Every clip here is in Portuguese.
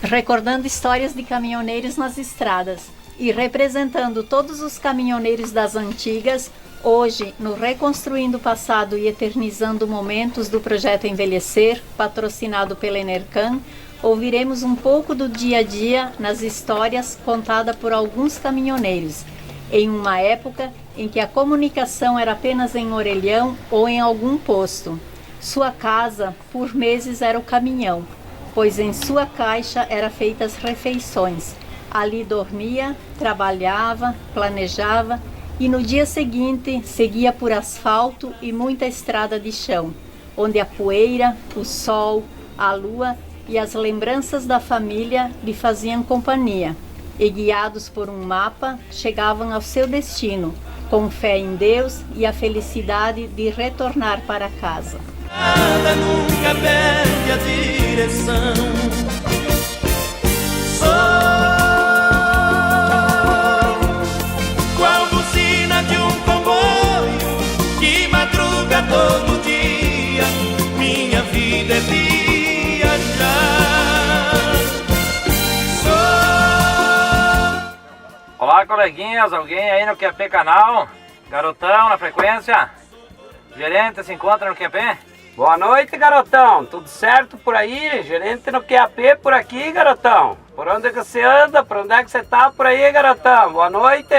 recordando histórias de caminhoneiros nas estradas e representando todos os caminhoneiros das antigas, hoje no Reconstruindo o Passado e Eternizando Momentos do Projeto Envelhecer, patrocinado pela Enercan, ouviremos um pouco do dia a dia nas histórias contadas por alguns caminhoneiros, em uma época em que a comunicação era apenas em orelhão ou em algum posto. Sua casa, por meses, era o caminhão, pois em sua caixa eram feitas refeições. Ali dormia, trabalhava, planejava e no dia seguinte seguia por asfalto e muita estrada de chão, onde a poeira, o sol, a lua e as lembranças da família lhe faziam companhia, e guiados por um mapa, chegavam ao seu destino, com fé em Deus e a felicidade de retornar para casa. Nada nunca perde a direção. Sou qual buzina de um comboio que madruga todo dia. Minha vida é viajar. Olá, coleguinhas, alguém aí no QP Canal? Garotão na frequência? Gerente se encontra no QP? Boa noite, garotão. Tudo certo por aí? Gerente no QAP por aqui, garotão. Por onde é que você anda? Por onde é que você tá por aí, garotão? Boa noite.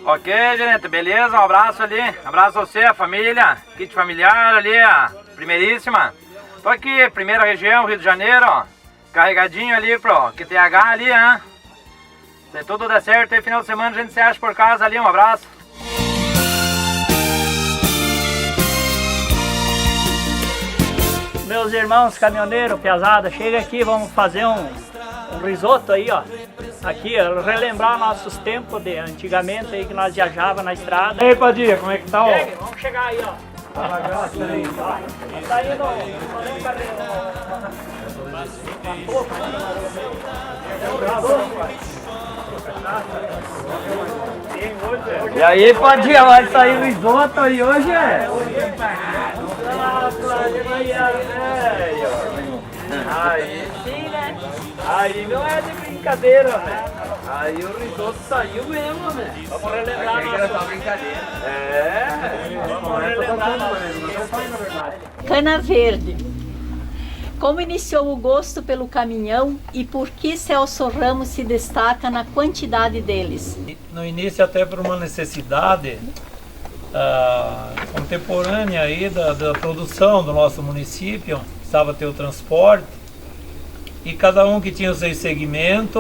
Ok, gerente, beleza? Um abraço ali. Abraço a você, a família. Kit familiar ali, a primeiríssima. Tô aqui, primeira região, Rio de Janeiro, ó. Carregadinho ali pro QTH ali, hein? Se tudo der certo, aí final de semana a gente se acha por casa ali. Um abraço. Meus irmãos caminhoneiros, piazada, chega aqui, vamos fazer um risoto aí, ó. Aqui, ó, relembrar nossos tempos de antigamente aí que nós viajava na estrada. E aí, Padilha, como é que tá, ó? Chegue, vamos chegar aí, ó. Tá indo, fazendo E aí, Padilha, vai sair o risoto aí hoje, é? Aí sim, né? Aí não é de brincadeira, né? Aí o risoto saiu mesmo, né? Vamos relembrar nossa brincadeira. Vamos relembrar Cana Verde. Como iniciou o gosto pelo caminhão e por que Celso Ramos se destaca na quantidade deles? No início até por uma necessidade contemporânea aí da produção do nosso município, precisava ter o transporte e cada um que tinha o seu segmento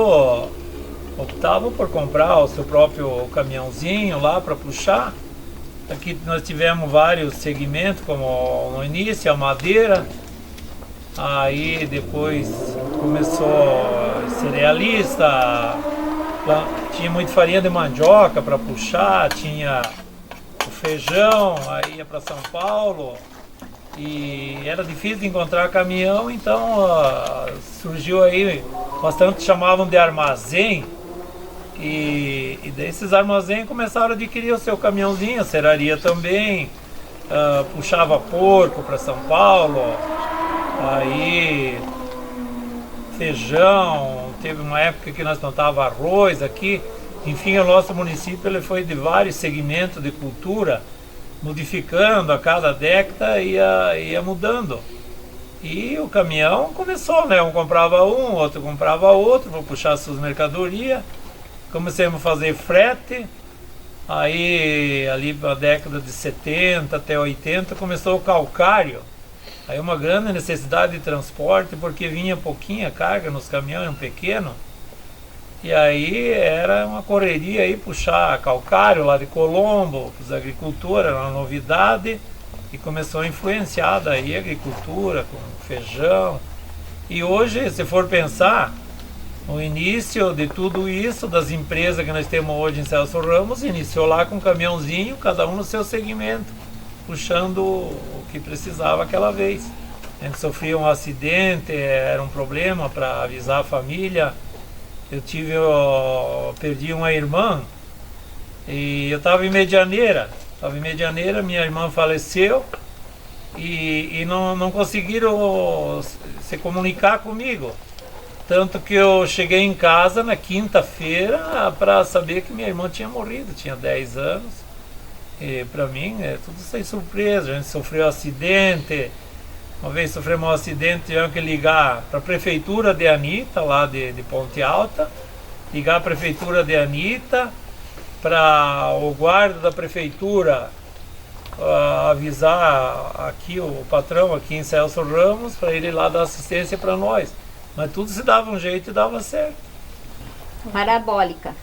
optava por comprar o seu próprio caminhãozinho lá para puxar. Aqui nós tivemos vários segmentos, como no início a madeira, aí depois começou cerealista, tinha muita farinha de mandioca para puxar, tinha o feijão, aí ia para São Paulo e era difícil de encontrar caminhão, então surgiu aí bastante, chamavam de armazém, e desses armazéns começaram a adquirir o seu caminhãozinho, a serraria também, puxava porco para São Paulo, aí feijão, teve uma época que nós plantava arroz aqui. Enfim, o nosso município ele foi de vários segmentos de cultura, modificando a cada década, ia mudando. E o caminhão começou, né? Um comprava um, outro comprava outro, para puxar suas mercadorias. Começamos a fazer frete, aí ali na década de 70 até 80 começou o calcário. Aí uma grande necessidade de transporte, porque vinha pouquinha carga nos caminhões pequenos. E aí era uma correria aí, puxar calcário lá de Colombo, os agricultores, era uma novidade. E começou a influenciar daí a agricultura, com feijão. E hoje, se for pensar, no início de tudo isso, das empresas que nós temos hoje em Celso Ramos, iniciou lá com um caminhãozinho, cada um no seu segmento, puxando o que precisava aquela vez. A gente sofria um acidente, era um problema para avisar a família. Perdi uma irmã e eu estava em Medianeira. Minha irmã faleceu e não conseguiram se comunicar comigo. Tanto que eu cheguei em casa na quinta-feira para saber que minha irmã tinha morrido, tinha 10 anos. E para mim é tudo sem surpresa. A gente sofreu um acidente. Uma vez sofremos um acidente, tivemos que ligar para a prefeitura de Anita, lá de Ponte Alta. Ligar a prefeitura de Anita, para o guarda da prefeitura avisar aqui o patrão aqui em Celso Ramos, para ele ir lá dar assistência para nós. Mas tudo se dava um jeito e dava certo. Parabólica.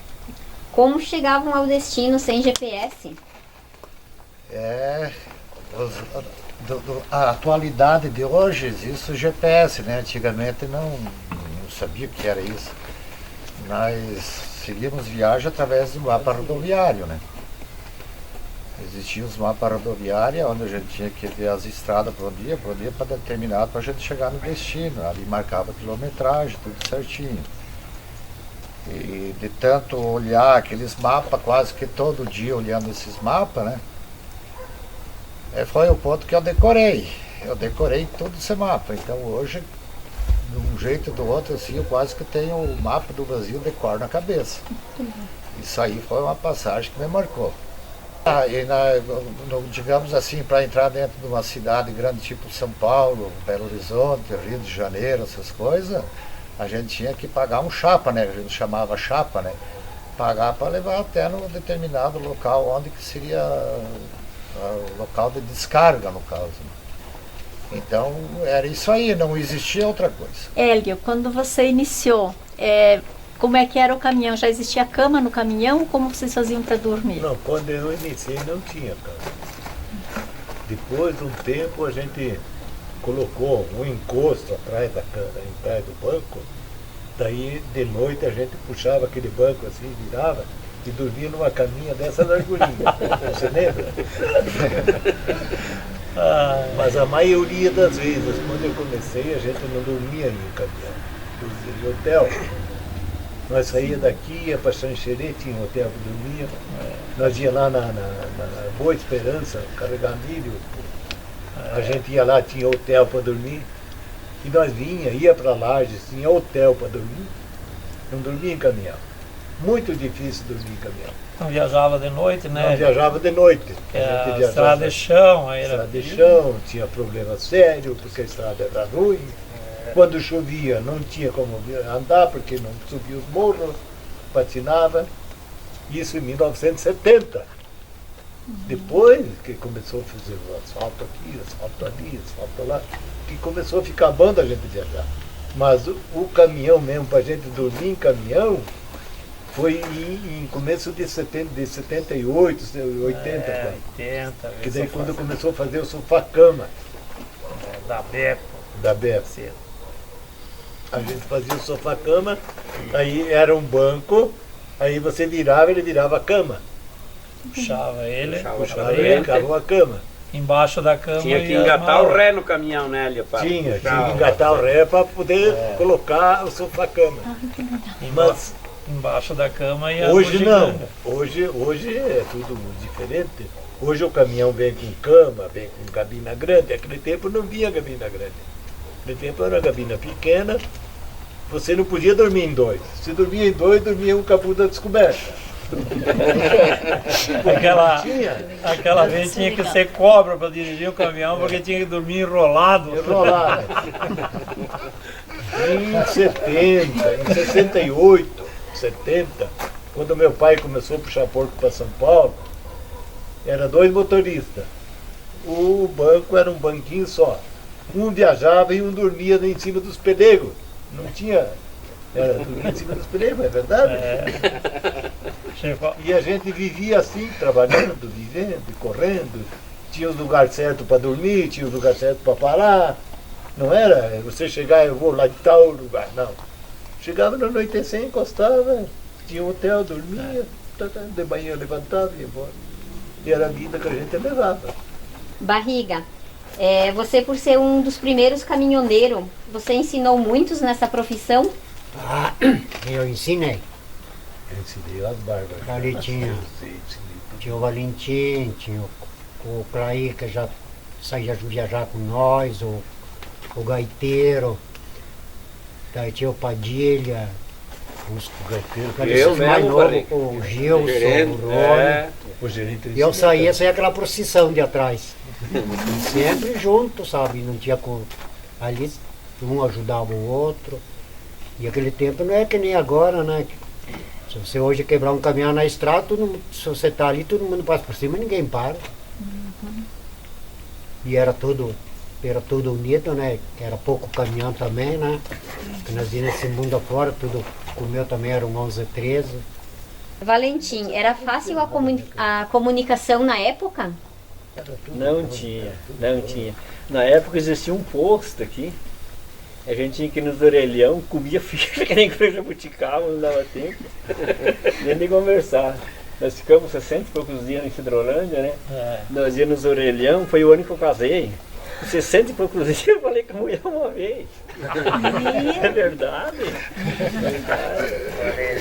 Como chegavam ao destino sem GPS? A atualidade de hoje existe o GPS, né? Antigamente não sabia o que era isso. Nós seguimos viagem através do mapa rodoviário, né? Existiam os mapas rodoviários onde a gente tinha que ver as estradas por dia para determinado para a gente chegar no destino. Ali marcava a quilometragem, tudo certinho. E de tanto olhar aqueles mapas, quase que todo dia olhando esses mapas, né? Foi o ponto que eu decorei. Eu decorei todo esse mapa. Então hoje, de um jeito ou do outro, assim, eu quase que tenho o mapa do Brasil decor na cabeça. Isso aí foi uma passagem que me marcou. Digamos assim, para entrar dentro de uma cidade grande tipo São Paulo, Belo Horizonte, Rio de Janeiro, essas coisas, a gente tinha que pagar um chapa, né? A gente chamava chapa, né? Pagar para levar até num determinado local, onde que seria o local de descarga, no caso. Então, era isso aí, não existia outra coisa. Hélio, quando você iniciou, como é que era o caminhão? Já existia cama no caminhão? Como vocês faziam para dormir? Não, quando eu iniciei não tinha cama. Depois de um tempo a gente colocou um encosto atrás atrás do banco. Daí de noite a gente puxava aquele banco assim, virava e dormia numa caminha dessa largurinha. Você lembra? Mas a maioria das vezes, quando eu comecei, a gente não dormia em caminhão, dormia em hotel. Nós saía daqui, ia para Xanxerê, tinha um hotel que dormia. Nós ia lá na Boa Esperança, carregar milho. A gente ia lá, tinha hotel para dormir. E nós ia para Lages, tinha hotel para dormir. Não dormia em caminhão. Muito difícil dormir em caminhão. Não viajava de noite, né? Não viajava de noite. A estrada de chão. Aí era estrada de chão, tinha problema sério, porque a estrada era ruim. Quando chovia não tinha como andar, porque não subia os morros, patinava. Isso em 1970. Depois que começou a fazer o asfalto aqui, asfalto ali, asfalto lá, que começou a ficar bom da gente viajar. Mas o caminhão mesmo, para a gente dormir em caminhão, foi em começo de 78, 80. 80. Que daí quando começou a fazer o sofá-cama. Da Beco. Da Beco. A gente fazia o sofá-cama, aí era um banco, aí você virava, ele virava a cama. Puxava ele, Puxava ele, ficava a cama. Embaixo da cama. Tinha que engatar o ré no caminhão, né, Leopoldo? Tinha que engatar o ré para poder colocar o sofá-cama. Mas embaixo da cama e a hoje não. Hoje é tudo diferente. Hoje o caminhão vem com cama, vem com cabina grande. Naquele tempo não vinha cabina grande. Naquele tempo era cabina pequena. Você não podia dormir em dois. Se dormia em dois, dormia um com a bunda descoberta. Aquela vez tinha que ser cobra para dirigir o caminhão, porque tinha que dormir enrolado. Em 68, 70, quando meu pai começou a puxar porco para São Paulo, era 2 motoristas. O banco era um banquinho só. Um viajava e um dormia em cima dos pelegos. Não tinha... Era dormir em cima dos pelegos, é verdade? E a gente vivia assim, trabalhando, vivendo, correndo. Tinha os lugares certos para dormir, tinha os lugares certos para parar. Não era você chegar, eu vou lá de tal lugar, não. Chegava no anoitecer, encostava, tinha um hotel, dormia, de manhã levantava e ia embora. E era a vida que a gente levava. Barriga, você por ser um dos primeiros caminhoneiros, você ensinou muitos nessa profissão? Eu ensinei. Eu ensinei as bárbaras. Ali tinha o Valentim, tinha o Clay, que já saía viajar com nós, o Gaiteiro. Daí tinha o Padilha, os Eu mais mesmo, novos, Padilha. o Gilson, gerente, o Rony. O gerente E eu saía aquela procissão de atrás. E sempre junto, sabe? Não tinha como. Ali um ajudava o outro. E aquele tempo não é que nem agora, né? Se você hoje quebrar um caminhão na estrada, se você tá ali, todo mundo passa por cima, ninguém para. E era tudo unido, né? Era pouco caminhão também, né? Porque nós íamos nesse mundo afora, tudo o meu também era um 11, 13. Valentim, era fácil a comunicação na época? Não tinha. Na época existia um posto aqui. A gente tinha que ir nos orelhão, comia ficha, que nem que jabuticaba, não dava tempo. Nem de conversar. Nós ficamos 60 e poucos dias em Cidrolândia, né? Nós íamos nos orelhão, foi o ano que eu casei. 60 e poucos dias eu falei com a mulher uma vez. É verdade?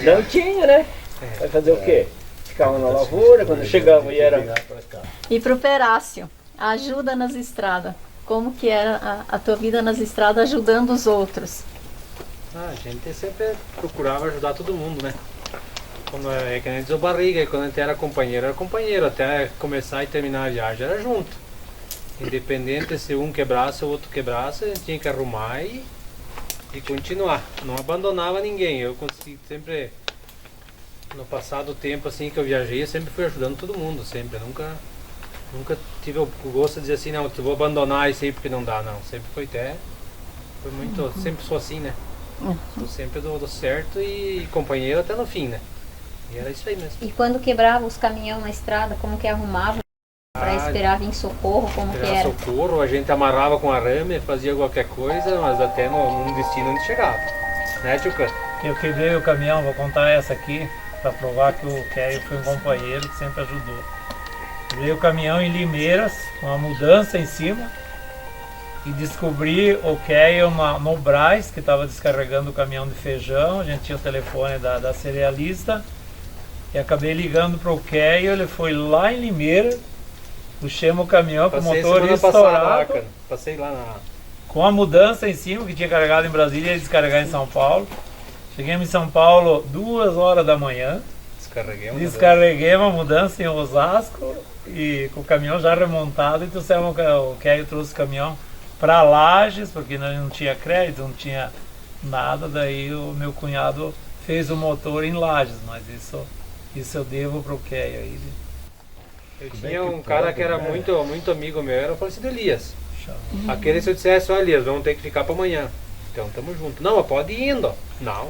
Não tinha, né? Vai fazer o quê? Ficava na lavoura, quando chegava e era... E pro Perácio, ajuda nas estradas. Como que era a tua vida nas estradas ajudando os outros? A gente sempre procurava ajudar todo mundo, né? Quando é que a gente usou barriga, e quando a gente era companheiro, até começar e terminar a viagem era junto. Independente se um quebrasse ou o outro quebrasse, a gente tinha que arrumar e continuar. Não abandonava ninguém. Eu consegui sempre, no passado tempo assim que eu viajei, eu sempre fui ajudando todo mundo, sempre. Eu nunca tive o gosto de dizer assim, não, eu vou abandonar isso aí porque não dá, não. Sempre foi muito, sempre sou assim, né? Sou sempre do certo e companheiro até no fim, né? E era isso aí mesmo. E quando quebrava os caminhões na estrada, como que arrumava? Para esperar vir socorro, como que era? Socorro, a gente amarrava com arame, fazia qualquer coisa, mas até num destino onde chegava. Né, tio Cândido? Eu quebrei o caminhão, vou contar essa aqui, para provar que o Keio foi um companheiro que sempre ajudou. Quebrei o caminhão em Limeiras, com uma mudança em cima, e descobri o Keio no Brás, que estava descarregando o caminhão de feijão. A gente tinha o telefone da cerealista, e acabei ligando para o Keio, ele foi lá em Limeira, puxemos o caminhão com o motor estourado. Passei lá com a mudança em cima, que tinha carregado em Brasília e descarregar em São Paulo. Chegamos em São Paulo 2 horas da manhã. Descarreguei uma mudança em Osasco e com o caminhão já remontado. Então o Keio trouxe o caminhão para Lages, porque nós não tinha crédito, não tinha nada. Daí o meu cunhado fez o motor em Lages, mas isso eu devo para o Keio aí. Eu tinha um cara que era muito amigo meu, era o falecido Elias. Aquele, se eu dissesse, olha Elias, vamos ter que ficar para amanhã. Então tamo junto. Não, mas pode ir indo. Não.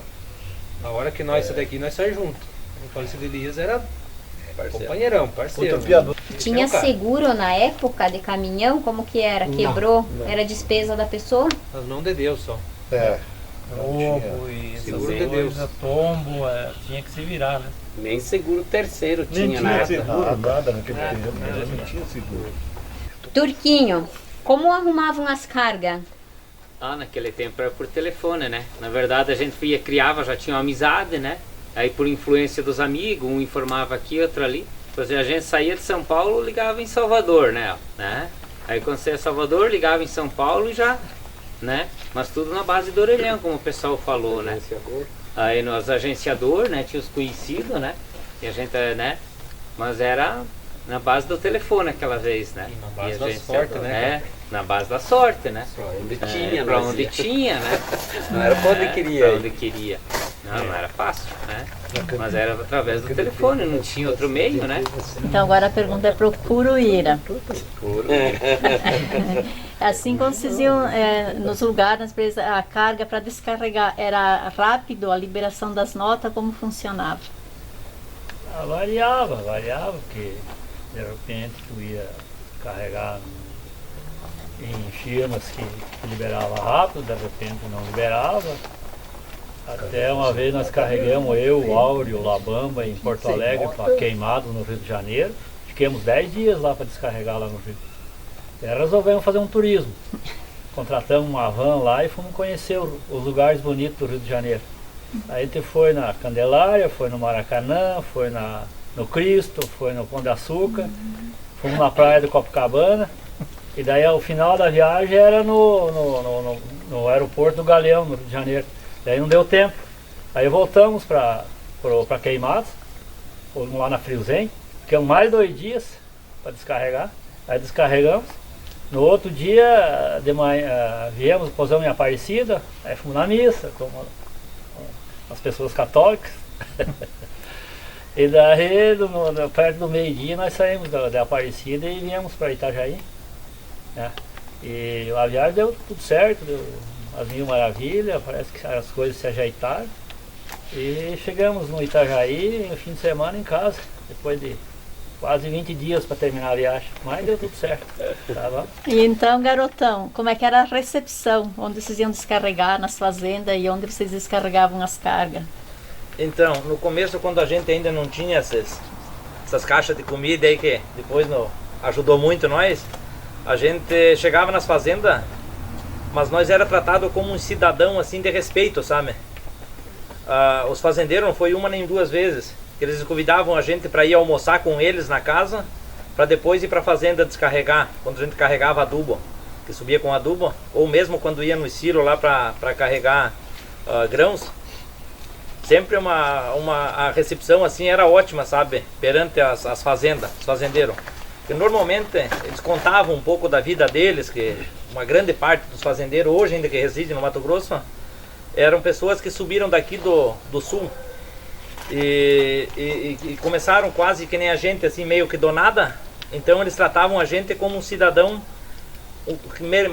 Na hora que nós saímos daqui, nós saímos junto. O falecido Elias era companheirão, parceiro. Tinha seguro na época de caminhão? Como que era? Quebrou? Não. Era despesa da pessoa? Nas mãos de Deus só. Roubo e seguro de Deus. Tombo, tinha que se virar, né? Nem seguro terceiro tinha nada. nada. Seguro, nada naquele tempo, não tinha seguro. Turquinho, como arrumavam as cargas? Naquele tempo era por telefone, né? Na verdade a gente criava, já tinha uma amizade, né? Aí por influência dos amigos, um informava aqui, outro ali. Então, a gente saía de São Paulo, ligava em Salvador, né? Aí quando você ia em Salvador, ligava em São Paulo e já, né? Mas tudo na base do orelhão, como o pessoal falou, né? Aí nós agenciador, né? Tinha os conhecidos, né? E a gente, né? Mas era na base do telefone aquela vez, né? E na base da sorte, né? Na base da sorte, né? Pra onde tinha, pra onde tinha, né? Não era pra onde queria. Pra onde queria. Não era fácil, né? Mas era através do telefone, não tinha outro meio, né? Então agora a pergunta é pro Curuíra. Assim como vocês iam nos lugares, nas empresas, a carga para descarregar, era rápido a liberação das notas, como funcionava? Variava, porque de repente tu ia carregar em firmas que liberava rápido, de repente não liberava. Até uma vez nós carregamos o Áureo, o Labamba em Porto Alegre para Queimado no Rio de Janeiro. Ficamos 10 dias lá para descarregar lá no Rio. E aí resolvemos fazer um turismo. Contratamos uma van lá e fomos conhecer os lugares bonitos do Rio de Janeiro. Aí a gente foi na Candelária, foi no Maracanã, foi no Cristo, foi no Pão de Açúcar, fomos na praia do Copacabana. E daí o final da viagem era no aeroporto do Galeão, no Rio de Janeiro. Daí não deu tempo. Aí voltamos para Queimados, fomos lá na Friozem, ficamos mais 2 dias para descarregar. Aí descarregamos. No outro dia de manhã, viemos, pousamos em Aparecida, aí fomos na missa com as pessoas católicas. E daí, perto do meio-dia, nós saímos da Aparecida e viemos para Itajaí. Né? E a viagem deu tudo certo, deu as mil maravilhas, parece que as coisas se ajeitaram. E chegamos no Itajaí, no fim de semana em casa, depois de quase 20 dias para terminar a viagem, mas deu tudo certo. Tá bom? E então, garotão, como é que era a recepção? Onde vocês iam descarregar nas fazendas e onde vocês descarregavam as cargas? Então, no começo, quando a gente ainda não tinha essas caixas de comida aí que depois ajudou muito nós, a gente chegava nas fazendas, mas nós era tratado como um cidadão assim de respeito, sabe? Os fazendeiros não foi uma nem 2 vezes. Eles convidavam a gente para ir almoçar com eles na casa, para depois ir para a fazenda descarregar, quando a gente carregava adubo, que subia com adubo, ou mesmo quando ia no Ciro lá para carregar grãos. Sempre a recepção assim era ótima, sabe, perante as fazendas, os fazendeiros. Porque normalmente eles contavam um pouco da vida deles, que uma grande parte dos fazendeiros hoje ainda que residem no Mato Grosso, eram pessoas que subiram daqui do sul e começaram quase que nem a gente, assim, meio que do nada. Então eles tratavam a gente como um cidadão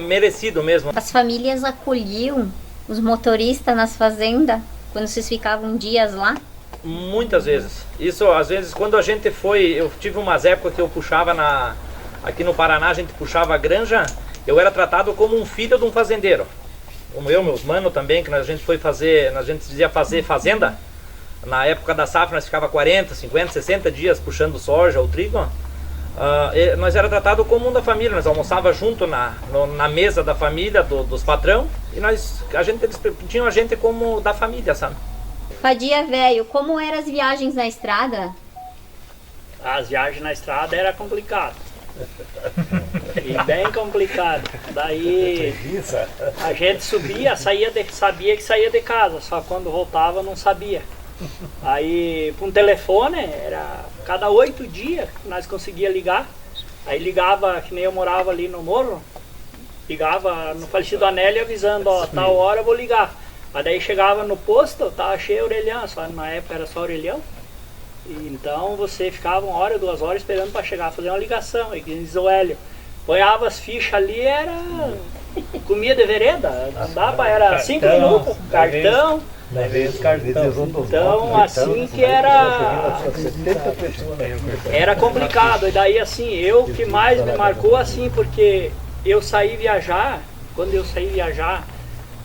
merecido mesmo. As famílias acolhiam os motoristas nas fazendas quando vocês ficavam dias lá? Muitas vezes. Isso, às vezes, quando a gente foi, eu tive umas épocas que eu puxava aqui no Paraná, a gente puxava a granja, eu era tratado como um filho de um fazendeiro. Como meus manos também, que a gente foi fazer, a gente dizia fazer fazenda. Na época da safra nós ficava 40, 50, 60 dias puxando soja ou trigo. Nós era tratado como um da família, nós almoçava junto na mesa da família, dos patrão, e eles tinham a gente como da família, sabe? Fadia velho, como eram as viagens na estrada? As viagens na estrada era complicado. E bem complicado. Daí a gente subia, sabia que saía de casa, só quando voltava não sabia. Aí com o telefone, era cada 8 dias que nós conseguia ligar. Aí ligava, que nem eu morava ali no morro, ligava no falecido Anélio avisando, ó, tal hora eu vou ligar. Mas daí chegava no posto, tava cheio de orelhão, só na época era só orelhão. E então você ficava 1 hora, 2 horas esperando para chegar, fazer uma ligação. E diz o Hélio, ponhava as fichas ali, era comia de vereda, não dava, era 5 minutos, cartão. Então assim que era complicado. E daí assim, o que mais me marcou assim, porque eu saí viajar, quando eu saí viajar,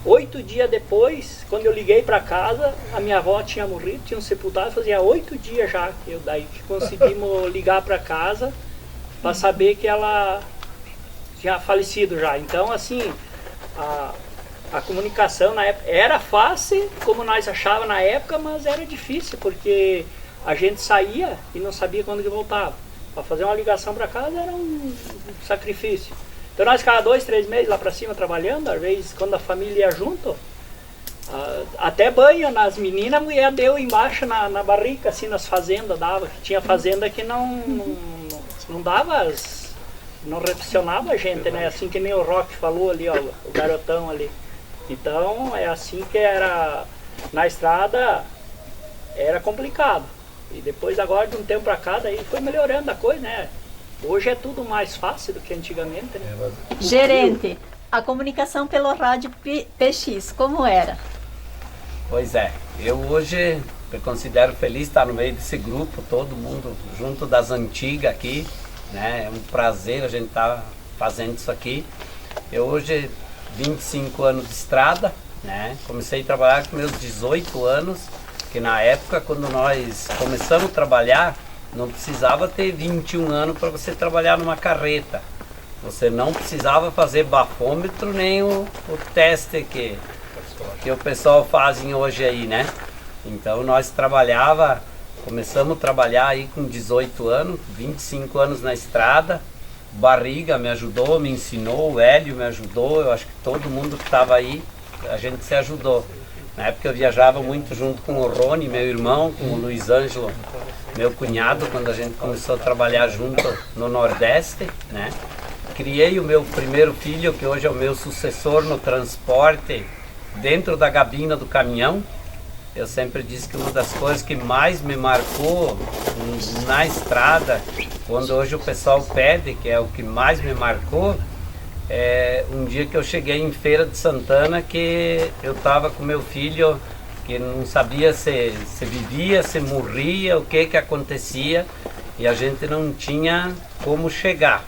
8 dias depois, quando eu liguei para casa, a minha avó tinha morrido, tinha sepultado, fazia 8 dias já que conseguimos ligar para casa para saber que ela tinha falecido já. Então assim, a comunicação na época era fácil, como nós achávamos na época, mas era difícil, porque a gente saía e não sabia quando que voltava. Para fazer uma ligação para casa era um sacrifício. Então nós ficávamos 2, 3 meses lá para cima trabalhando, às vezes quando a família ia junto, até banho nas meninas, a mulher deu embaixo na barrica, assim, nas fazendas, dava. Tinha fazenda que não dava, não recepcionava a gente, né? Assim que nem o Rock falou ali, ó, o garotão ali. Então é assim que era, na estrada era complicado. E depois agora de um tempo para cá, daí foi melhorando a coisa, né? Hoje é tudo mais fácil do que antigamente, né? Gerente, a comunicação pelo rádio PX, como era? Pois é, eu hoje me considero feliz estar no meio desse grupo, todo mundo junto das antigas aqui, né? É um prazer a gente estar fazendo isso aqui. Eu hoje, 25 anos de estrada, né? Comecei a trabalhar com meus 18 anos, que na época quando nós começamos a trabalhar, não precisava ter 21 anos para você trabalhar numa carreta. Você não precisava fazer bafômetro nem o teste que o pessoal fazem hoje aí, né? Então nós começamos a trabalhar aí com 18 anos, 25 anos na estrada. Barriga me ajudou, me ensinou, o Hélio me ajudou, eu acho que todo mundo que estava aí, a gente se ajudou. Na época eu viajava muito junto com o Rony, meu irmão, com o Luiz Ângelo, meu cunhado, quando a gente começou a trabalhar junto no Nordeste, né? Criei o meu primeiro filho, que hoje é o meu sucessor no transporte, dentro da gabina do caminhão. Eu sempre disse que uma das coisas que mais me marcou na estrada, quando hoje o pessoal pede, que é o que mais me marcou, é um dia que eu cheguei em Feira de Santana, que eu estava com meu filho, que não sabia se vivia, se morria, o que acontecia, e a gente não tinha como chegar.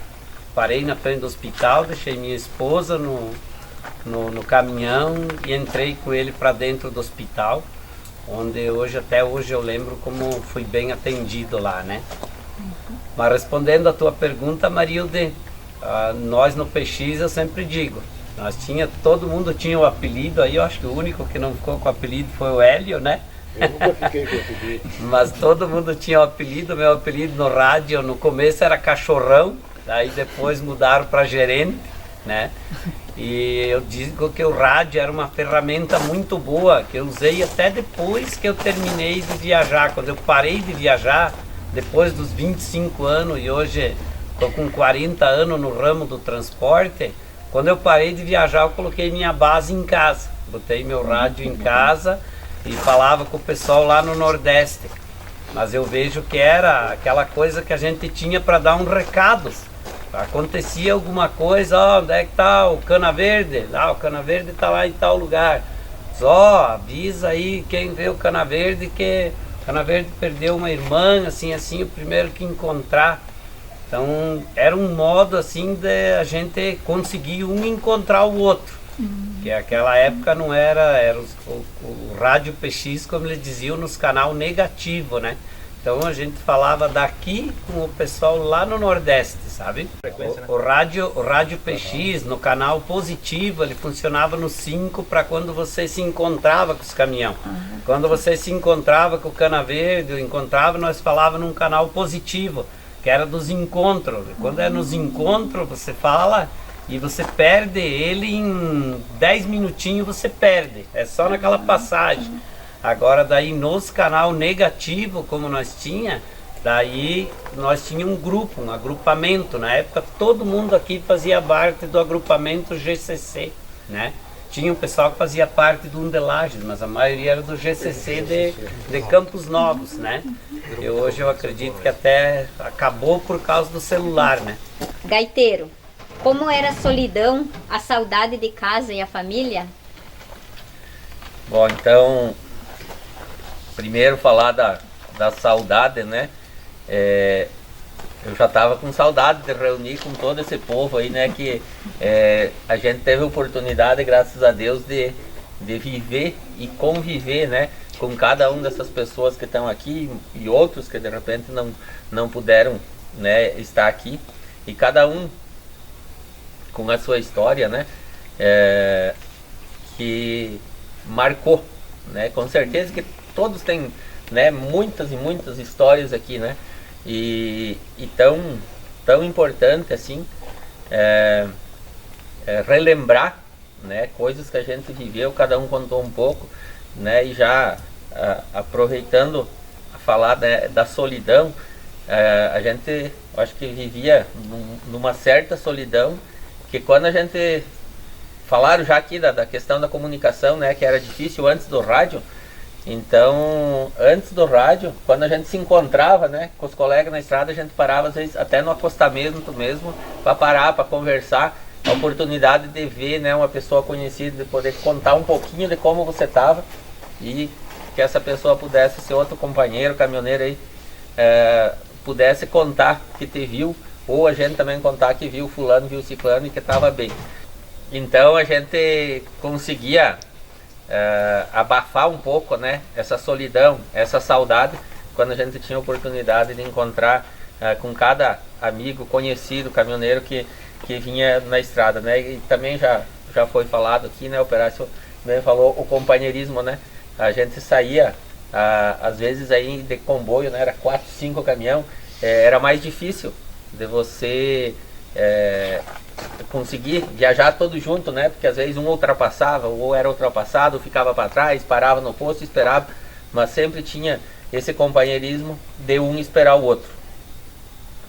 Parei na frente do hospital, deixei minha esposa no caminhão e entrei com ele para dentro do hospital, onde até hoje eu lembro como fui bem atendido lá, né? Mas respondendo a tua pergunta, Marilde, nós no PX eu sempre digo, todo mundo tinha o apelido, aí eu acho que o único que não ficou com o apelido foi o Hélio, né? Eu nunca fiquei com o apelido. Mas todo mundo tinha o apelido, meu apelido no rádio no começo era Cachorrão, daí depois mudaram para Gerente, né? E eu digo que o rádio era uma ferramenta muito boa, que eu usei até depois que eu terminei de viajar. Quando eu parei de viajar, depois dos 25 anos, e hoje estou com 40 anos no ramo do transporte, quando eu parei de viajar, eu coloquei minha base em casa. Botei meu rádio em casa e falava com o pessoal lá no Nordeste. Mas eu vejo que era aquela coisa que a gente tinha para dar um recado. Acontecia alguma coisa, onde é que está o Cana Verde? O Cana Verde está lá em tal lugar. Só avisa aí quem vê o Cana Verde que o Cana Verde perdeu uma irmã, assim, o primeiro que encontrar. Então era um modo assim de a gente conseguir um encontrar o outro. Que aquela época não era o rádio PX, como eles diziam, nos canal negativo, né? Então a gente falava daqui com o pessoal lá no Nordeste, sabe? O rádio PX no canal positivo, ele funcionava no 5 para quando você se encontrava com os caminhões. Quando você se encontrava com o Cana Verde, nós falávamos num canal positivo, que era dos encontros. Quando é nos encontros, você fala e você perde ele em 10 minutinhos, você perde. É só naquela passagem. Agora daí nos canal negativo, como nós daí nós tínhamos um grupo, um agrupamento. Na época todo mundo aqui fazia parte do agrupamento GCC, né? Tinha um pessoal que fazia parte do Undelages, mas a maioria era do GCC de Campos Novos, né? E hoje eu acredito que até acabou por causa do celular, né? Gaiteiro, como era a solidão, a saudade de casa e a família? Bom, então, primeiro falar da saudade, né? Eu já estava com saudade de reunir com todo esse povo aí, né? Que a gente teve a oportunidade, graças a Deus, de viver e conviver, né? Com cada uma dessas pessoas que estão aqui e outros que de repente não puderam, né, estar aqui. E cada um com a sua história, né? Que marcou, né? Com certeza que todos têm, né, muitas e muitas histórias aqui, né? E tão importante assim relembrar, né, coisas que a gente viveu, cada um contou um pouco, né? E já aproveitando a falar, né, da solidão, a gente, acho que vivia numa certa solidão, que quando a gente falaram já aqui da questão da comunicação, né, que era difícil antes do rádio. Então, antes do rádio, quando a gente se encontrava, né, com os colegas na estrada, a gente parava, às vezes, até no acostamento mesmo, para parar, para conversar, a oportunidade de ver, né, uma pessoa conhecida, de poder contar um pouquinho de como você estava, e que essa pessoa pudesse ser outro companheiro, caminhoneiro aí, pudesse contar que te viu, ou a gente também contar que viu fulano, viu ciclano e que estava bem. Então a gente conseguia abafar um pouco, né, essa solidão, essa saudade, quando a gente tinha a oportunidade de encontrar com cada amigo, conhecido, caminhoneiro que vinha na estrada, né? E também já foi falado aqui, né, o Perácio também falou, o companheirismo, né? A gente saía, às vezes aí de comboio, né, era 4, 5 caminhão, era mais difícil de você conseguir viajar todos junto, né? Porque às vezes um ultrapassava, ou era ultrapassado, ficava para trás, parava no posto, esperava, mas sempre tinha esse companheirismo de um esperar o outro,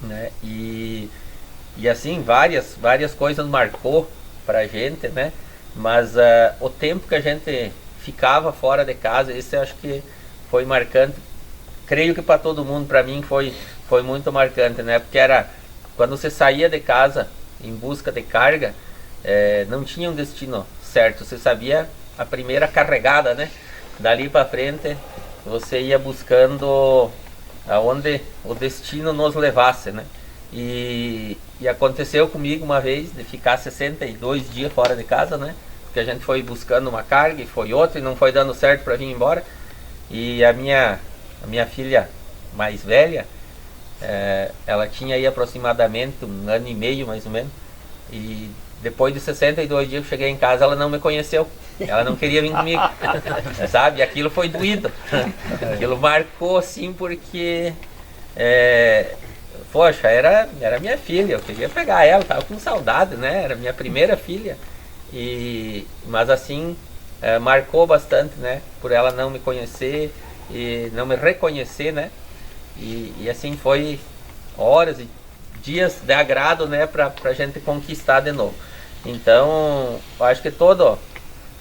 né? E assim várias coisas marcou pra gente, né? Mas o tempo que a gente ficava fora de casa, esse eu acho que foi marcante. Creio que para todo mundo, para mim foi muito marcante, né? Porque era quando você saía de casa em busca de carga, não tinha um destino certo, você sabia a primeira carregada, né? Dali para frente você ia buscando aonde o destino nos levasse, né? E aconteceu comigo uma vez de ficar 62 dias fora de casa, né? Porque a gente foi buscando uma carga e foi outra e não foi dando certo para vir embora. E a minha filha mais velha, ela tinha aí aproximadamente 1 ano e meio mais ou menos, e depois de 62 dias que cheguei em casa, ela não me conheceu, ela não queria vir comigo, sabe? E aquilo foi doído, aquilo marcou assim, porque poxa, era minha filha, eu queria pegar ela, tava com saudade, né? Era minha primeira filha, mas assim, marcou bastante, né? Por ela não me conhecer e não me reconhecer, né? E assim foi horas e dias de agrado, né, pra gente conquistar de novo. Então, eu acho que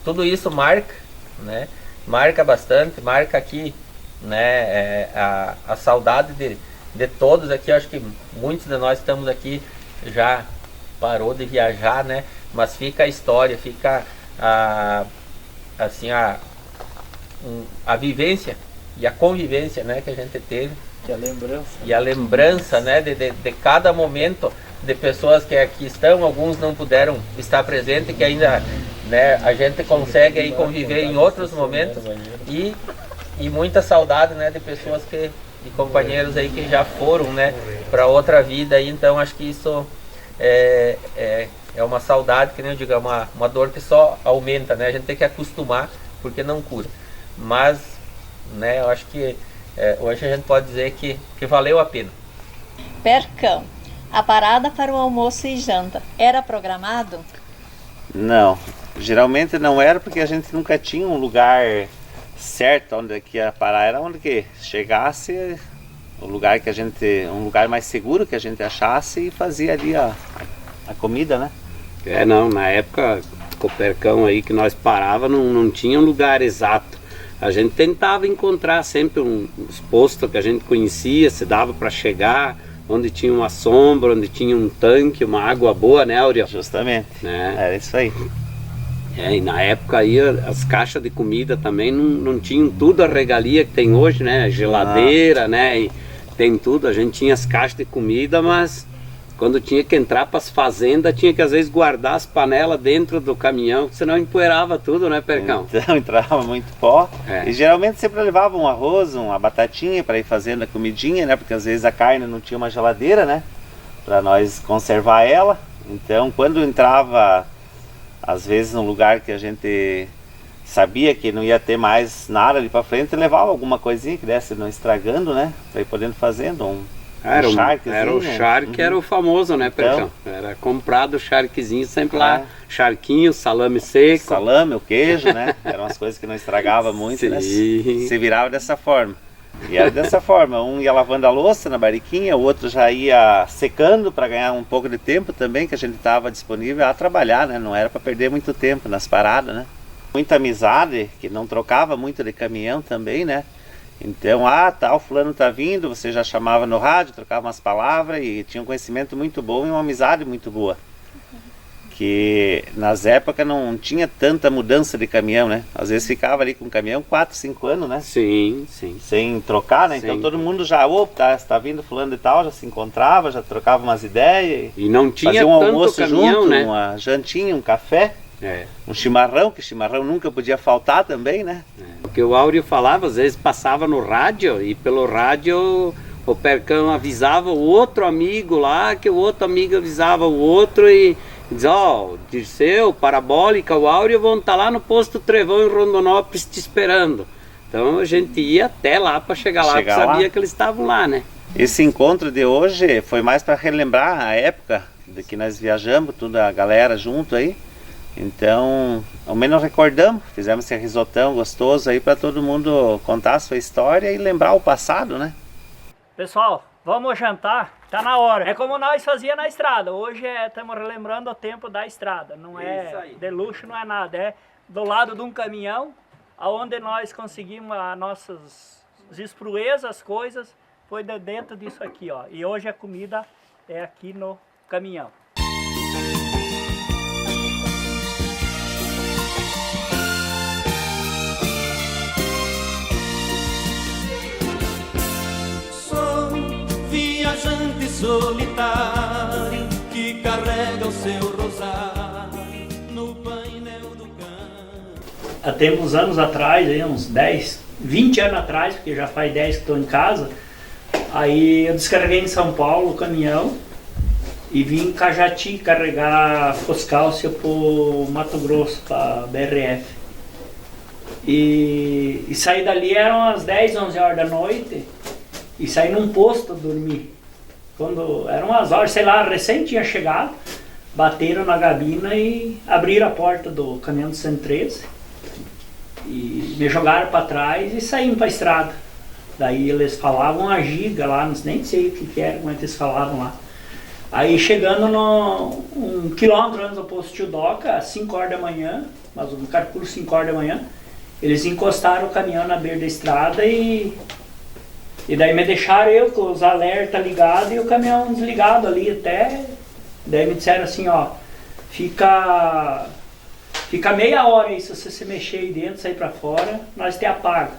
tudo isso marca, né? Marca bastante, marca aqui, né, a saudade de todos aqui. Eu acho que muitos de nós estamos aqui já parou de viajar, né? Mas fica a história, fica assim a vivência e a convivência, né, que a gente teve. E a lembrança, né, de cada momento, de pessoas que aqui estão, alguns não puderam estar presentes, que ainda, né, a gente consegue aí conviver em outros momentos, e muita saudade, né, de pessoas e companheiros aí que já foram, né, para outra vida. E então acho que isso é uma saudade, que nem eu digo, é uma dor que só aumenta, né? A gente tem que acostumar, porque não cura. Mas, né, eu acho que hoje a gente pode dizer que valeu a pena. Percão, a parada para o almoço e janta era programado? Não, geralmente não era, porque a gente nunca tinha um lugar certo onde que ia parar. Era onde que chegasse, um lugar mais seguro que a gente achasse, e fazia ali a comida, né? Não, na época com o Percão aí que nós parava, não tinha um lugar exato. A gente tentava encontrar sempre uns postos que a gente conhecia, se dava para chegar, onde tinha uma sombra, onde tinha um tanque, uma água boa, né, Auriel? Justamente, né? Era isso aí. E na época aí as caixas de comida também não tinham tudo a regalia que tem hoje, né? Geladeira, né? E tem tudo, a gente tinha as caixas de comida, mas quando tinha que entrar para as fazendas, tinha que às vezes guardar as panelas dentro do caminhão, senão empoeirava tudo, né, Percão? Então entrava muito pó. E geralmente sempre levava um arroz, uma batatinha para ir fazendo a comidinha, né? Porque às vezes a carne não tinha uma geladeira, né? Para nós conservar ela. Então quando entrava, às vezes num lugar que a gente sabia que não ia ter mais nada ali para frente, levava alguma coisinha que desse não estragando, né? Para ir podendo fazendo Era o charque, era o famoso, né, Percão? Então, era comprado o charquezinho, sempre lá, charquinho, salame seco. Salame, o queijo, né? Eram as coisas que não estragava muito, né? Se virava dessa forma. E era dessa forma, um ia lavando a louça na bariquinha, o outro já ia secando para ganhar um pouco de tempo também, que a gente estava disponível a trabalhar, né? Não era para perder muito tempo nas paradas, né? Muita amizade, que não trocava muito de caminhão também, né? Então, tal, fulano tá vindo, você já chamava no rádio, trocava umas palavras e tinha um conhecimento muito bom e uma amizade muito boa. Que nas épocas não tinha tanta mudança de caminhão, né? Às vezes ficava ali com o caminhão 4, 5 anos, né? Sim. Sem trocar, né? Sim. Então todo mundo já, tá vindo fulano e tal, já se encontrava, já trocava umas ideias. E não tinha fazia um almoço caminhão, junto, né? uma jantinha, um café. Um chimarrão, que chimarrão nunca podia faltar também, né? Porque o Áureo falava, às vezes passava no rádio, e pelo rádio o Percão avisava o outro amigo lá, que o outro amigo avisava o outro e dizia, Dirceu, Parabólica, o Áureo vão estar lá no posto Trevão em Rondonópolis te esperando. Então a gente ia até lá para chegar lá, porque sabia que eles estavam lá, né? Esse encontro de hoje foi mais para relembrar a época de que nós viajamos, toda a galera junto aí. Então, ao menos recordamos, fizemos esse risotão gostoso aí para todo mundo contar a sua história e lembrar o passado, né? Pessoal, vamos jantar? Tá na hora. É como nós fazia na estrada. Hoje estamos relembrando o tempo da estrada. Não é de luxo, não é nada. É do lado de um caminhão, onde nós conseguimos as nossas esproezas, as coisas, foi de dentro disso aqui, ó. E hoje a comida é aqui no caminhão. Viajante solitário que carrega o seu rosário no painel do campo. Há tempos anos atrás, aí, uns 10, 20 anos atrás, porque já faz 10 que estou em casa, aí eu descarreguei em São Paulo o caminhão e vim em Cajati carregar foscálcio para o Mato Grosso, para BRF. E saí dali, eram umas 10, 11 horas da noite, e saí num posto dormir. Quando eram umas horas, sei lá, recém tinha chegado, bateram na gabina e abriram a porta do caminhão do 113 e me jogaram para trás e saímos para a estrada. Daí eles falavam a giga lá, nem sei o que era, como é que eles falavam lá. Aí chegando no 1 quilômetro antes do posto de Doca, às 5 horas da manhã, mas eu calculo 5 horas da manhã, eles encostaram o caminhão na beira da estrada e daí me deixaram eu com os alertas ligados e o caminhão desligado ali até. Daí me disseram assim, ó, fica meia hora aí, se você se mexer aí dentro, sair pra fora, nós te apaga.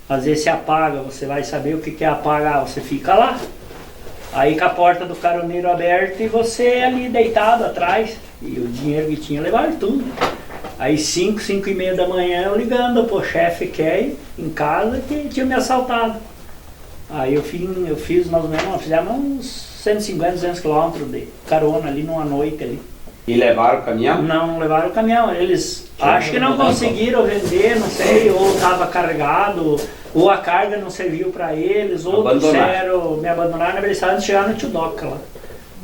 Fazer se apaga, você vai saber o que é apagar, você fica lá. Aí com a porta do caroneiro aberta e você ali deitado atrás. E o dinheiro que tinha, levaram tudo. Aí 5, 5 e meia da manhã eu ligando pro chefe que é em casa que tinha me assaltado. Aí eu fiz mais ou menos, fizemos uns 150, 200 quilômetros de carona ali numa noite ali. E levaram o caminhão? Não levaram o caminhão, eles acho que não conseguiram vender, não sei, ou estava carregado, ou a carga não serviu para eles, ou me abandonaram, na verdade, antes de chegar no Tio-Doca lá.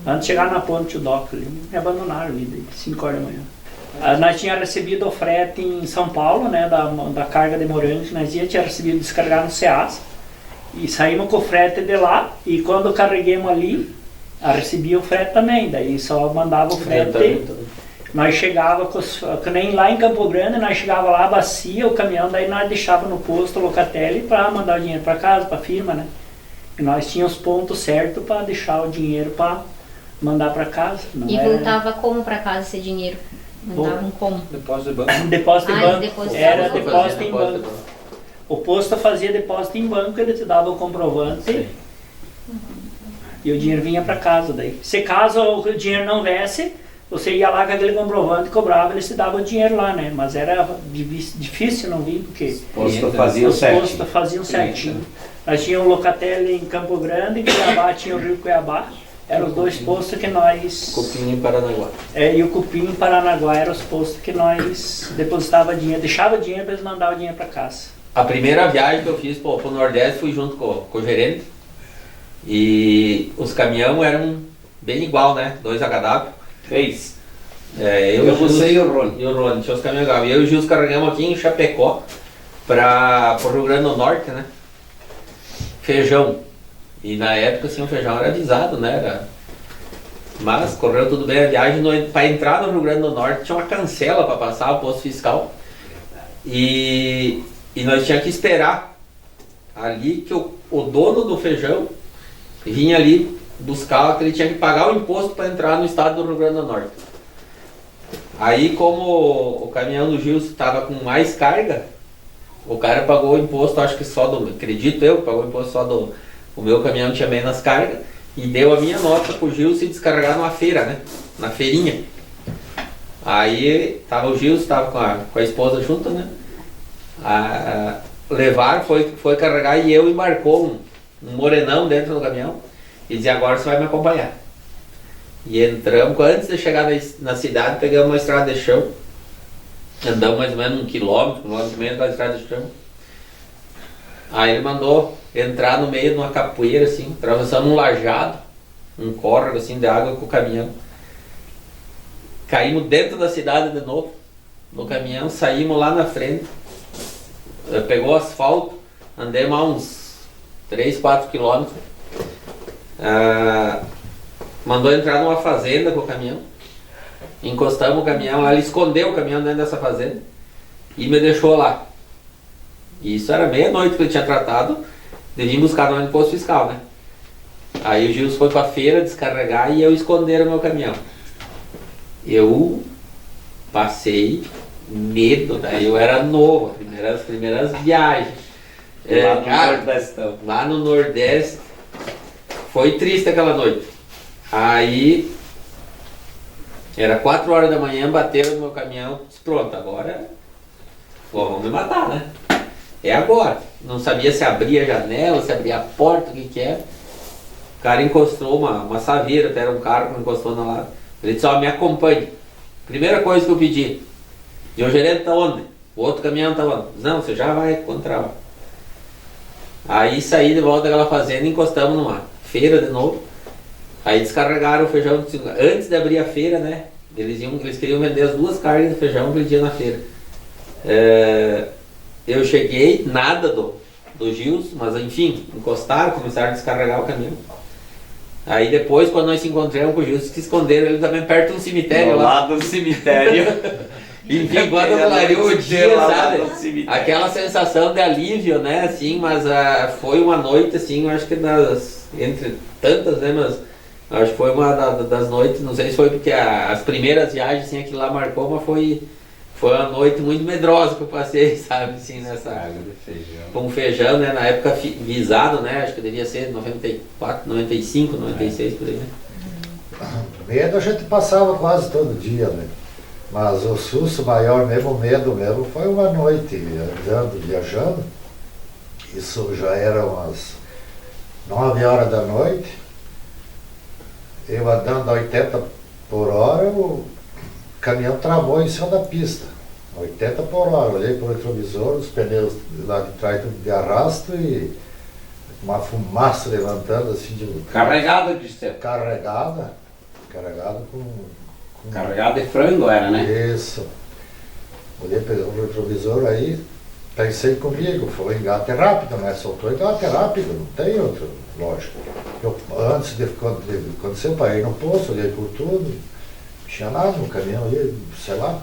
Antes de chegar na ponte Tio-Doca ali, me abandonaram ali, 5 horas da manhã. Nós tínhamos recebido o frete em São Paulo, né, da carga de morango que nós tinha recebido descarregar no Ceasa. E saímos com o frete de lá, e quando carreguemos ali, recebia o frete também, daí só mandava o frete. Nós chegava, que nem lá em Campo Grande, nós chegava lá, bacia o caminhão, daí nós deixava no posto Locatelli para mandar o dinheiro para casa, para a firma, né? E nós tínhamos os pontos certos para deixar o dinheiro para mandar para casa. E voltava como para casa esse dinheiro? Mandavam como? Depósito de banco. Depósito de banco. Era depósito em banco. O posto fazia depósito em banco, ele te dava o comprovante e o dinheiro vinha para casa daí. Se caso o dinheiro não viesse, você ia lá com aquele comprovante, cobrava, eles te davam o dinheiro lá, né? Mas era difícil não vir, porque os postos faziam certinho. Nós tínhamos o Locatelli em Campo Grande, em Cuiabá tinha o Rio Cuiabá. Eram os dois postos que nós... Cupim e Paranaguá. E o Cupim e Paranaguá eram os postos que nós depositava dinheiro, deixava dinheiro para eles mandarem o dinheiro para casa. A primeira viagem que eu fiz pro Nordeste fui junto com o gerente e os caminhões eram bem igual, né? 2 HW. 3. Você e o Rony. Tinha os caminhões igual. Eu e o Gil carregamos aqui em Chapecó para o Rio Grande do Norte, né? Feijão. E na época assim o feijão era avisado, né? Mas correu tudo bem a viagem. Para entrar no Rio Grande do Norte tinha uma cancela para passar o posto fiscal. E nós tínhamos que esperar ali que o dono do feijão vinha ali buscar, que ele tinha que pagar o imposto para entrar no estado do Rio Grande do Norte. Aí como o caminhão do Gilson estava com mais carga, o cara pagou o imposto, acho que só acredito eu, pagou o imposto só o meu caminhão tinha menos carga, e deu a minha nota pro Gilson se descarregar numa feira, né? Na feirinha. Aí tava o Gilson, tava com a esposa junto, né? Levar, foi carregar e eu embarcou um morenão dentro do caminhão e dizia, agora você vai me acompanhar. E entramos, antes de chegar na cidade, pegamos uma estrada de chão, andamos mais ou menos 1 quilômetro e meio da estrada de chão. Aí ele mandou entrar no meio de uma capoeira assim, atravessando um lajado, um córrego assim de água com o caminhão. Caímos dentro da cidade de novo, no caminhão, saímos lá na frente, pegou asfalto, andemos uns 3, 4 quilômetros, mandou entrar numa fazenda com o caminhão, encostamos o caminhão lá, ele escondeu o caminhão dentro dessa fazenda e me deixou lá. E isso era meia-noite que ele tinha tratado de vir buscar no posto fiscal, né? Aí o Gilson foi pra feira descarregar e eu esconder o meu caminhão. Eu passei medo, daí eu era novo, as primeiras viagens. Lá no Nordeste, foi triste aquela noite. Aí, era 4 horas da manhã, bateram no meu caminhão, disse, pronto, agora vão me matar, né? É agora. Não sabia se abria a janela, se abria a porta, o que era. O cara encostou uma saveira, até era um carro que encostou na lata. Ele disse, me acompanhe. Primeira coisa que eu pedi, e o gerente tá onde? O outro caminhão tá onde? Não, você já vai encontrar. Aí saí de volta daquela fazenda e encostamos numa feira de novo. Aí descarregaram o feijão, antes de abrir a feira, né? Eles queriam vender as 2 cargas de feijão que ele tinha na feira. Eu cheguei, nada do Gilson, mas enfim, encostaram, começaram a descarregar o caminhão. Aí depois, quando nós se encontramos com o Gilson, se esconderam ele também perto de um cemitério. Lá do cemitério. Enfim, quando clareou o dia, sabe? Aquela sensação de alívio, né? Assim, mas foi uma noite, assim, eu acho que entre tantas, né? Mas acho que foi uma das noites, não sei se foi porque as primeiras viagens, assim, aquilo lá marcou, mas foi uma noite muito medrosa que eu passei, sabe? Assim, nessa... Com feijão, né? Na época visado, né? Acho que devia ser 94, 95, 96, por aí, né? Medo a gente passava quase todo dia, né? Mas o susto maior mesmo, o medo mesmo, foi uma noite andando, viajando. Isso já era umas 9 horas da noite. Eu andando a 80 por hora, o caminhão travou em cima da pista. 80 por hora. Olhei para o retrovisor, os pneus lá de trás tudo de arrasto e uma fumaça levantando assim de... Carregada de céu. Carregada com... Carregada de frango era, né? Isso. Olhei para o retrovisor aí, pensei comigo, foi engate rápido, né? Soltou engate rápido, não tem outro, lógico. Antes de acontecer, eu parei no posto, olhei por tudo, não tinha nada no caminhão ali, sei lá.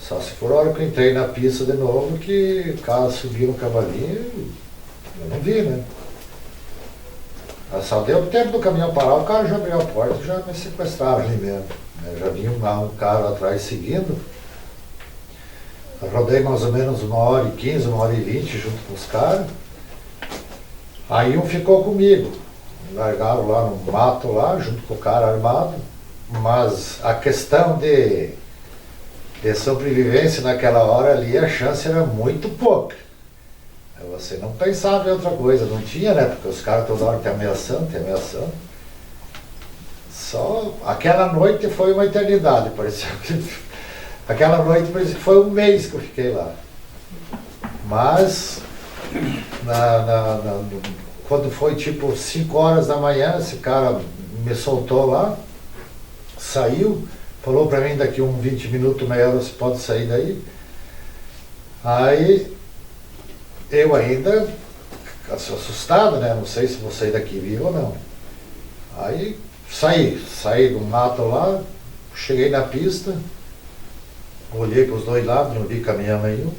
Só se for a hora que eu entrei na pista de novo que o carro subiu no cavalinho, eu não vi, né? Só deu tempo do caminhão parar, o carro já abriu a porta e já me sequestraram ali mesmo. Já vinha um carro atrás seguindo. Eu rodei mais ou menos 1h15, 1h20 junto com os caras. Aí um ficou comigo. Me largaram lá no mato lá, junto com o cara armado. Mas a questão de sobrevivência naquela hora ali, a chance era muito pouca. Você não pensava em outra coisa, não tinha, né? Porque os caras toda hora te ameaçando. Só aquela noite foi uma eternidade, parecia que... Aquela noite parecia que foi um mês que eu fiquei lá. Mas quando foi tipo 5 horas da manhã, esse cara me soltou lá, saiu, falou pra mim daqui uns 20 minutos, meia hora você pode sair daí. Aí eu ainda assustado, né? Não sei se vou sair daqui vivo ou não. Aí saí do mato lá, cheguei na pista, olhei para os dois lados, não vi caminhão nenhum.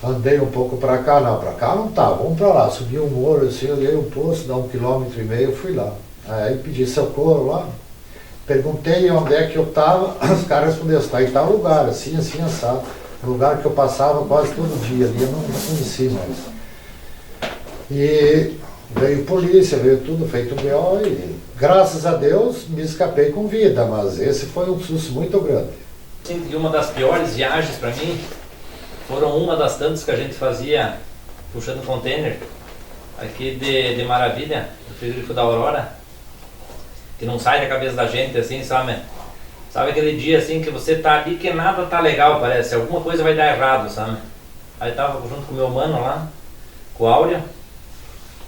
Andei um pouco para cá não tá, vamos para lá. Subi um morro assim, olhei um poço, dá 1,5 km, fui lá. Aí pedi socorro lá, perguntei onde é que eu estava, os caras responderam, está em tal lugar, assim, assado. Lugar que eu passava quase todo dia ali, eu não conheci mais. E veio polícia, veio tudo, feito um BO e graças a Deus me escapei com vida, mas esse foi um susto muito grande. E uma das piores viagens para mim foram uma das tantas que a gente fazia puxando container aqui de Maravilha, do frigorífico da Aurora, que não sai da cabeça da gente assim, sabe? Sabe aquele dia assim que você tá ali que nada tá legal, parece, alguma coisa vai dar errado, sabe? Aí tava junto com o meu mano lá, com o Áureo,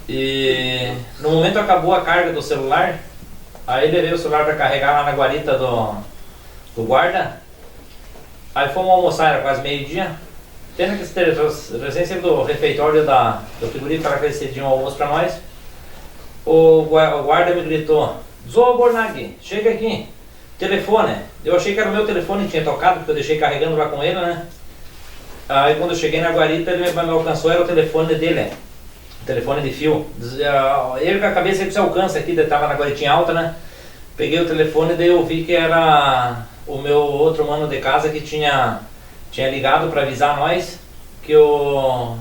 e no momento acabou a carga do celular, Aí levei o celular pra carregar lá na guarita do guarda. Aí fomos almoçar, era quase meio-dia. Tendo que recém sempre do refeitório do frigorífico, para que eles cediam o almoço pra nós. O guarda me gritou: Zô Bornag, chega aqui, telefone. Eu achei que era o meu telefone que tinha tocado, porque eu deixei carregando lá com ele, né? Aí quando eu cheguei na guarita, ele me alcançou, era o telefone dele, o telefone de fio. Ele com a cabeça ele se alcança aqui, estava na guaritinha alta, né? Peguei o telefone e daí eu vi que era o meu outro mano de casa que tinha ligado para avisar nós que o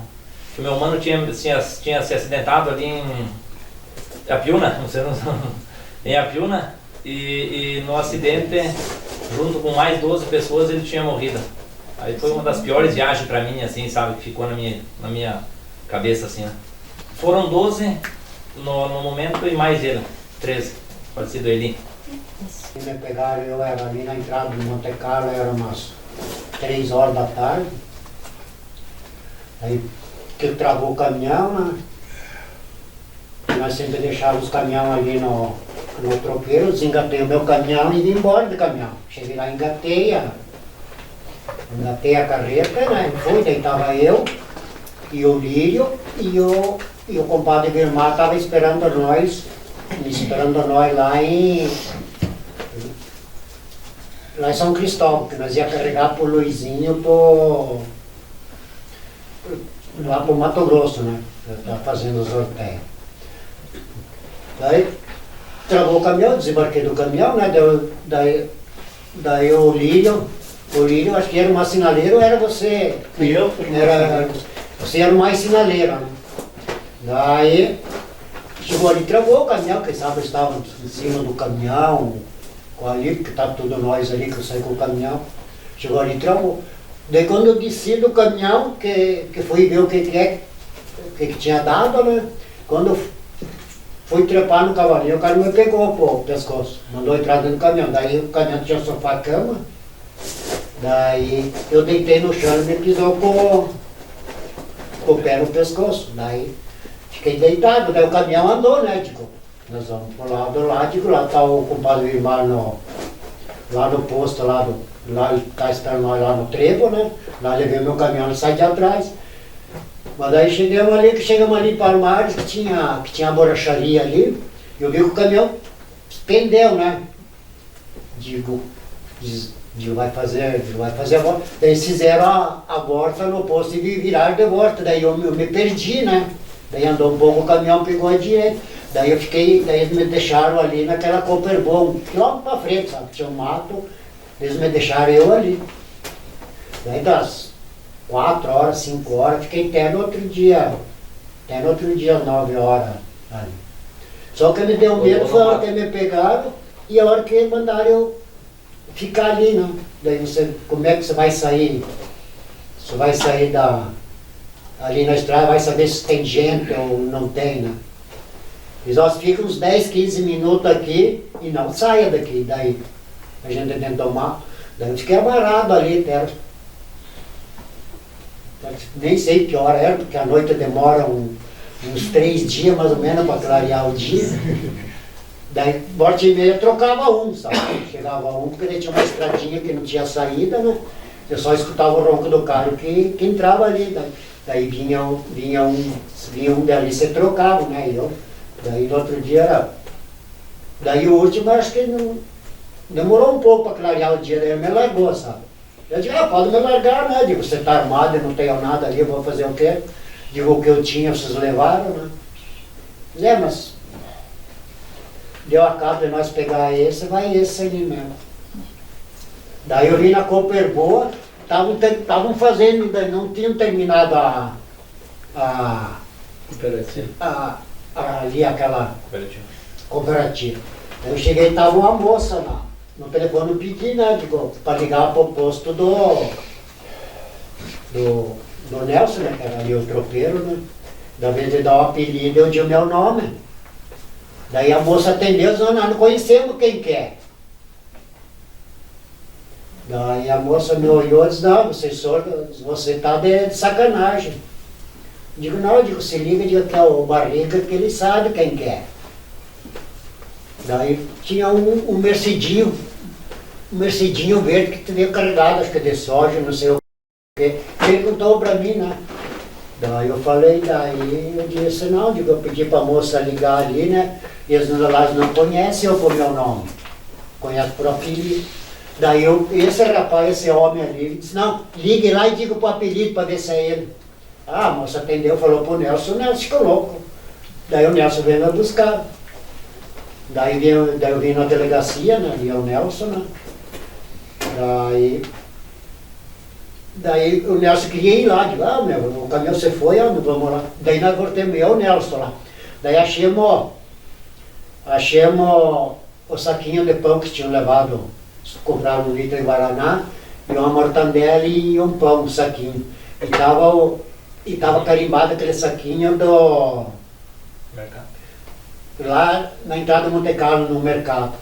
meu mano tinha se acidentado ali em Apiúna, não sei, em Apiúna, e no acidente, junto com mais 12 pessoas, ele tinha morrido. Aí foi uma das piores viagens para mim, assim, sabe, que ficou na minha cabeça, assim, né? Foram 12 no momento e mais ele, 13, falecido Eli. Me pegaram, eu era ali na entrada de Monte Carlo, era umas 3 horas da tarde. Aí que travou o caminhão, né? Nós sempre deixávamos os caminhões ali no tropeiro, desengatei o meu caminhão e vim embora do caminhão. Cheguei lá, engatei a carreta, né? Foi, daí estava eu e o Lírio e o compadre Guilmar estava esperando nós lá em São Cristóvão, que nós ia carregar pro Luizinho lá pro Mato Grosso, né? Tá fazendo os sorteios. Daí travou o caminhão, desembarquei do caminhão, né? Daí o Lírio, acho que era uma sinaleira ou era você? Você era o mais sinaleiro, né? Daí chegou ali, travou o caminhão, quem sabe estavam em cima do caminhão, ali, porque estava tudo nós ali, que eu saí com o caminhão. Chegou ali, travou. Daí quando eu desci do caminhão, que fui ver o que tinha dado, né? Quando eu fui trepar no cavalinho, o cara me pegou o pescoço, mandou entrar dentro do caminhão. Daí o caminhão tinha sofá-cama, daí eu deitei no chão e me pisou com o pé no pescoço. Daí fiquei deitado, daí o caminhão andou, né? Digo, nós vamos pro lado lá, digo, lá está o compadre Vilmar lá no posto, lá ele está esperando nós lá no trevo, né? Lá levei meu caminhão e saí de atrás. Mas daí chegamos ali em Palmares, que tinha a borracharia ali, e eu vi que o caminhão pendeu, né? Digo, vai fazer a volta. Daí eles fizeram a volta no posto e viraram de volta, daí eu me perdi, né? Daí andou um pouco, o caminhão pegou a direita. Daí eles me deixaram ali naquela Copperbon, logo pra frente, sabe? Tinha um mato, eles me deixaram eu ali. Daí das 4 horas, 5 horas, fiquei até no outro dia, às 9 horas ali. Só que me deu medo foi a hora que me pegaram e a hora que mandaram eu ficar ali, né? Daí como é que você vai sair? Você vai sair ali na estrada, vai saber se tem gente ou não tem, né? E nós ficamos uns 10, 15 minutos aqui e não saia daqui. Daí a gente dentro do mato, daí eu fiquei amarrado ali até. Nem sei que hora era, porque a noite demora uns 3 dias mais ou menos para clarear o dia. Daí, volta e meia, trocava um, sabe? Chegava um, porque daí tinha uma estradinha que não tinha saída, né? Eu só escutava o ronco do carro que entrava ali. Daí vinha um dali, você trocava, né? Daí no outro dia era. Daí o último, acho que não, demorou um pouco para clarear o dia, daí ele me largou, sabe? Eu digo, pode me largar, né? Digo, você está armado, eu não tenho nada ali, eu vou fazer o quê? Digo, o que eu tinha, vocês levaram, né? Mas deu a cabo de nós pegar esse, vai esse ali mesmo. Daí eu vim na Copperboa, estavam fazendo, ainda não tinham terminado ali aquela cooperativa. Aí eu cheguei e estava uma moça lá. No telefone eu pedi, né, para ligar para o posto do Nelson, né, que era ali o tropeiro, né. Da vez de dar o apelido, eu dei o meu nome. Daí a moça atendeu, nós não conhecemos quem que é. Daí a moça me olhou e disse, não, você está de sacanagem. Digo, não, se liga, digo que é o Barriga, que ele sabe quem que é. Daí tinha um mercedinho verde que veio carregado, acho que de soja, não sei o que. Ele contou pra mim, né? Daí eu falei, daí eu disse, não, digo, eu pedi pra moça ligar ali, né? E eles não conhecem eu por meu nome, conhecem por apelido. Daí esse rapaz, esse homem ali, ele disse, não, ligue lá e diga pro apelido pra ver se é ele. Ah, a moça atendeu, falou pro Nelson, o Nelson ficou louco. Daí o Nelson veio me buscar. Daí eu vim na delegacia, né? E o Nelson, né? Daí o Nelson queria ir lá, digo, o caminhão você foi, não vamos lá. Daí nós voltamos, eu e o Nelson lá. Daí achamos o saquinho de pão que tinham levado, compraram 1 litro de Guaraná, e uma mortandela e um pão, um saquinho. E tava carimbado aquele saquinho do... lá na entrada do Monte Carlo, no mercado.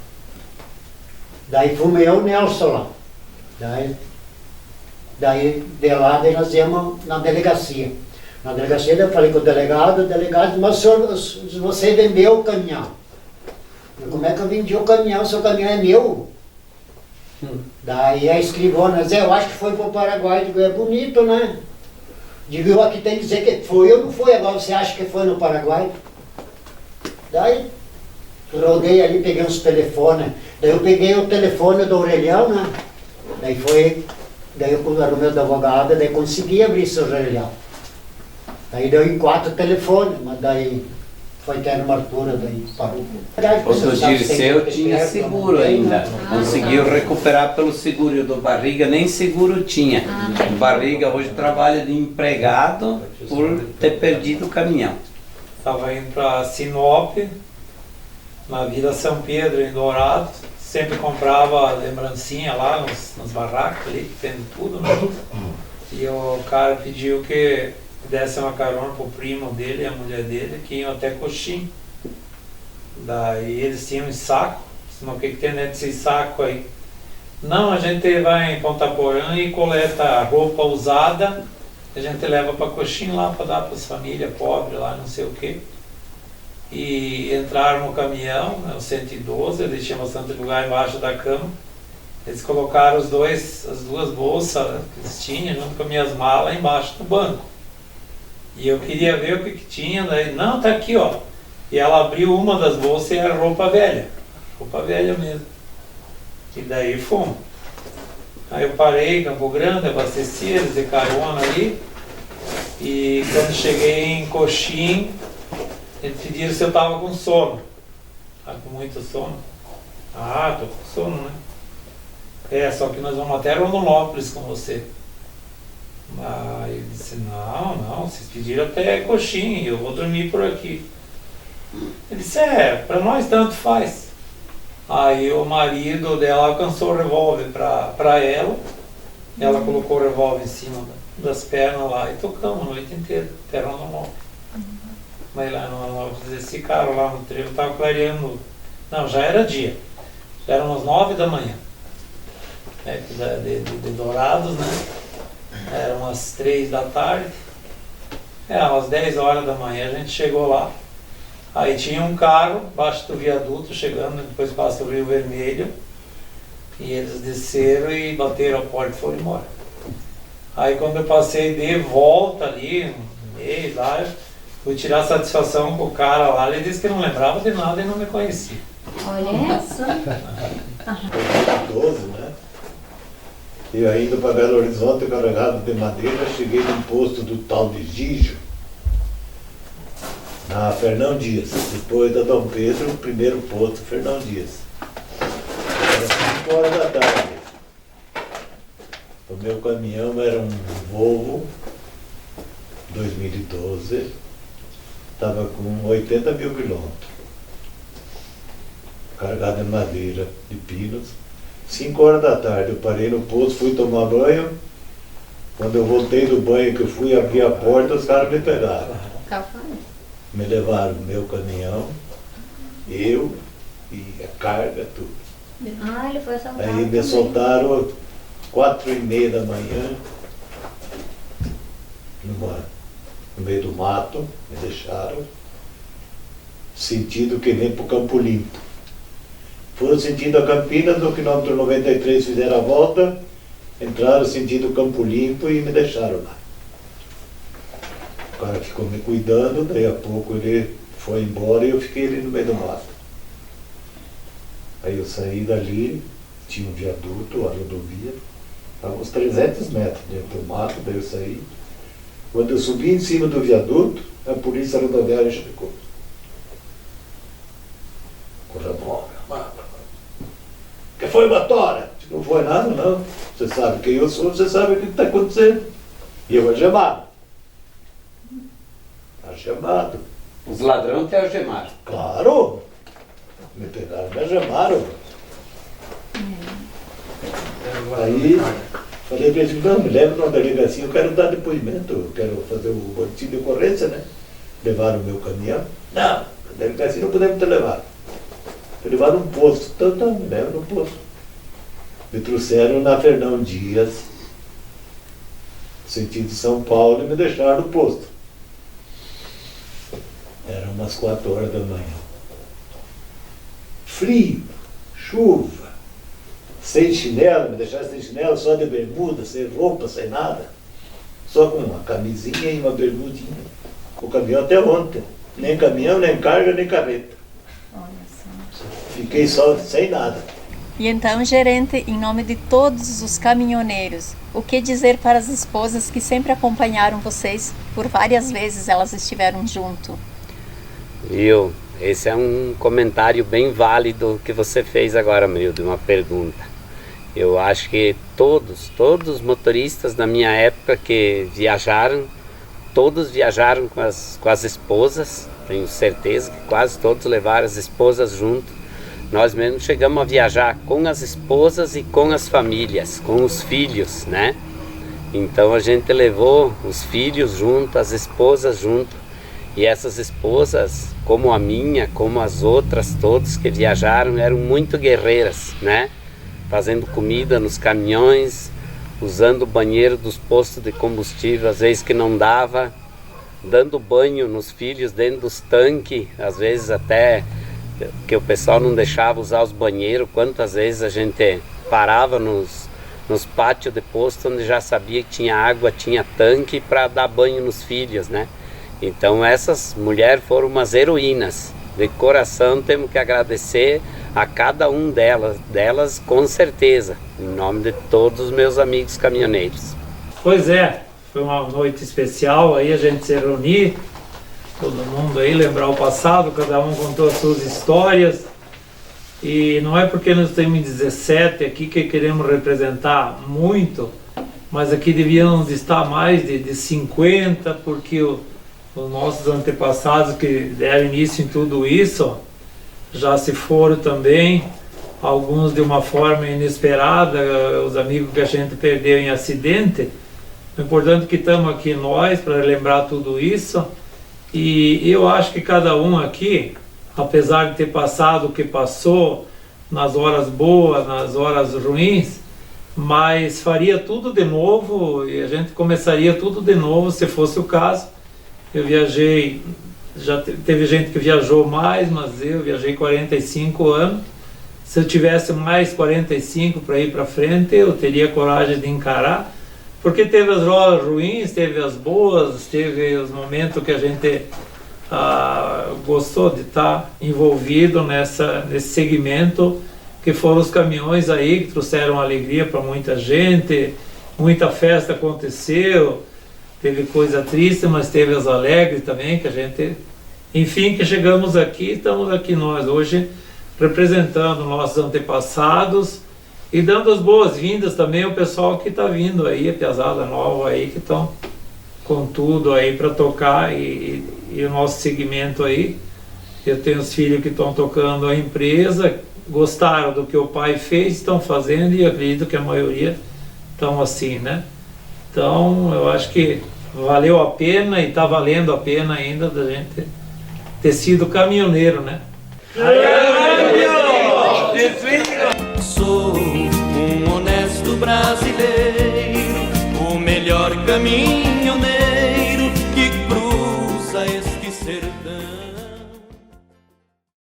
Daí fomos eu e o Nelson lá. Daí de lá nós íamos na delegacia. Na delegacia eu falei com o delegado disse, mas senhor, você vendeu o caminhão. Eu, como é que eu vendi o caminhão? Seu caminhão é meu. Daí a escrivana disse, eu acho que foi para o Paraguai. Digo, é bonito, né? Digo, eu aqui tem que dizer que foi ou não foi, agora você acha que foi no Paraguai? Daí rodei ali, peguei uns telefones. Daí eu peguei o telefone do orelhão, né? Daí eu arrumei o advogado, daí consegui abrir esse orelhão. Daí deu em 4 telefones, mas daí foi até numa altura, daí parou. O do Dirceu tinha seguro ainda, conseguiu recuperar pelo seguro, e o do Barriga nem seguro tinha. O Barriga hoje trabalha de empregado por ter perdido o caminhão. Estava indo para Sinop, na Vila São Pedro, em Dourados. Sempre comprava lembrancinha lá nos barracos ali, que tem tudo, né? E o cara pediu que desse uma carona pro primo dele e a mulher dele, que iam até Coxim. Daí eles tinham um saco, disse, mas o que tem dentro desse saco aí? Não, a gente vai em Ponta Porã e coleta roupa usada, a gente leva para Coxim lá para dar para as famílias pobres lá, não sei o que. E entraram no caminhão, né, o 112, eles tinham bastante lugar embaixo da cama. Eles colocaram as 2 bolsas, né, que eles tinham, junto com as minhas malas, embaixo do banco. E eu queria ver o que tinha, daí, não, tá aqui, ó. E ela abriu uma das bolsas e era roupa velha mesmo. E daí fomos. Aí eu parei em Campo Grande, abasteci, eles de carona ali. E quando cheguei em Coxim, eles pediram se eu estava com sono. Estava com muito sono. Ah, tô com sono, né? É, só que nós vamos até Rondonópolis com você. Aí ele disse, não, vocês pediram até Coxim, eu vou dormir por aqui. Ele disse, pra nós tanto faz. Aí o marido dela alcançou o revólver pra ela. Ela colocou o revólver em cima das pernas lá e tocamos a noite inteira, até Rondonópolis. Mas lá eles ficaram lá no trevo, estava clareando. Não, já era dia. Já eram umas 9 da manhã. De Dourados, né? Eram umas 3 da tarde. Umas 10 horas da manhã a gente chegou lá. Aí tinha um carro embaixo do viaduto chegando, depois passa o Rio Vermelho. E eles desceram e bateram a porta e foram embora. Aí quando eu passei de volta ali, no meio lá, fui tirar satisfação com o cara lá, ele disse que não lembrava de nada e não me conhecia. Olha essa. 12, né? E aí indo para Belo Horizonte carregado de madeira, cheguei num posto do tal de Gijo, na Fernão Dias, depois da Dom Pedro, o primeiro posto, Fernão Dias. Era 5 horas da tarde. O meu caminhão era um Volvo 2012, estava com 80 mil quilômetros, carregado de madeira, de pinos. 5 horas da tarde, eu parei no posto, fui tomar banho. Quando eu voltei do banho, que eu fui abrir a porta, os caras me pegaram. Me levaram no meu caminhão, eu e a carga, tudo. Ah, ele foi assaltado. Aí me soltaram 4h30 da manhã, no meio do mato, me deixaram, sentido que nem pro Campo Limpo. Foram sentido a Campinas, no quilômetro 93 fizeram a volta, entraram sentido Campo Limpo e me deixaram lá. O cara ficou me cuidando, daí a pouco ele foi embora e eu fiquei ali no meio do mato. Aí eu saí dali, tinha um viaduto, a rodovia, a uns 300 metros dentro do mato, daí eu saí. Quando eu subi em cima do viaduto, a polícia rodoviária chegou. Coisa bom, meu mano. Que foi uma tora? Não foi nada, não. Você sabe quem eu sou, você sabe o que está acontecendo. E eu algemado. Algemado. Os ladrões te algemaram? Claro! Me pegaram, me algemaram. Aí falei para eles, não, me leva numa delegacia, eu quero dar depoimento, eu quero fazer o boletim de ocorrência, né? Levaram o meu caminhão. Não, a delegacia não podemos te levar. Me levaram num posto. Então, me levam no posto. Me trouxeram na Fernão Dias, sentido São Paulo, e me deixaram no posto. Eram umas 4 horas da manhã. Frio, chuva, sem chinelo, me deixaram sem chinelo, só de bermuda, sem roupa, sem nada. Só com uma camisinha e uma bermudinha. O caminhão até ontem. Nem caminhão, nem carga, nem carreta. Fiquei só sem nada. E então, gerente, em nome de todos os caminhoneiros, o que dizer para as esposas que sempre acompanharam vocês? Por várias vezes elas estiveram junto. Viu? Esse é um comentário bem válido que você fez agora, Marilde, uma pergunta. Eu acho que todos os motoristas da minha época que viajaram, todos viajaram com as esposas, tenho certeza que quase todos levaram as esposas junto. Nós mesmos chegamos a viajar com as esposas e com as famílias, com os filhos, né? Então a gente levou os filhos junto, as esposas junto. E essas esposas, como a minha, como as outras todas que viajaram, eram muito guerreiras, né? Fazendo comida nos caminhões, usando o banheiro dos postos de combustível, às vezes que não dava, dando banho nos filhos dentro dos tanques, às vezes até que o pessoal não deixava usar os banheiros. Quantas vezes a gente parava nos pátios de posto onde já sabia que tinha água, tinha tanque para dar banho nos filhos, né? Então essas mulheres foram umas heroínas. De coração temos que agradecer a cada um delas com certeza, em nome de todos os meus amigos caminhoneiros. Pois é, foi uma noite especial aí, a gente se reunir, todo mundo aí, lembrar o passado, cada um contou as suas histórias. E não é porque nós temos 17 aqui que queremos representar muito, mas aqui devíamos estar mais de 50, porque os nossos antepassados que deram início em tudo isso já se foram também, alguns de uma forma inesperada, os amigos que a gente perdeu em acidente. O importante é que estamos aqui nós para lembrar tudo isso, e eu acho que cada um aqui, apesar de ter passado o que passou, nas horas boas, nas horas ruins, mas faria tudo de novo, e a gente começaria tudo de novo se fosse o caso. Eu viajei, já teve gente que viajou mais, mas eu viajei 45 anos. Se eu tivesse mais 45 para ir para frente, eu teria coragem de encarar, porque teve as horas ruins, teve as boas, teve os momentos que a gente gostou de estar envolvido nesse segmento, que foram os caminhões aí que trouxeram alegria para muita gente, muita festa aconteceu. Teve coisa triste, mas teve as alegres também, que a gente... Enfim, que chegamos aqui, estamos aqui nós hoje, representando nossos antepassados e dando as boas-vindas também ao pessoal que está vindo aí, a piazada nova aí, que estão com tudo aí para tocar e o nosso segmento aí. Eu tenho os filhos que estão tocando a empresa, gostaram do que o pai fez, estão fazendo, e acredito que a maioria estão assim, né? Então, eu acho que valeu a pena e está valendo a pena ainda da gente ter sido caminhoneiro, né? Sou um honesto brasileiro, o melhor caminhoneiro que cruza este sertão.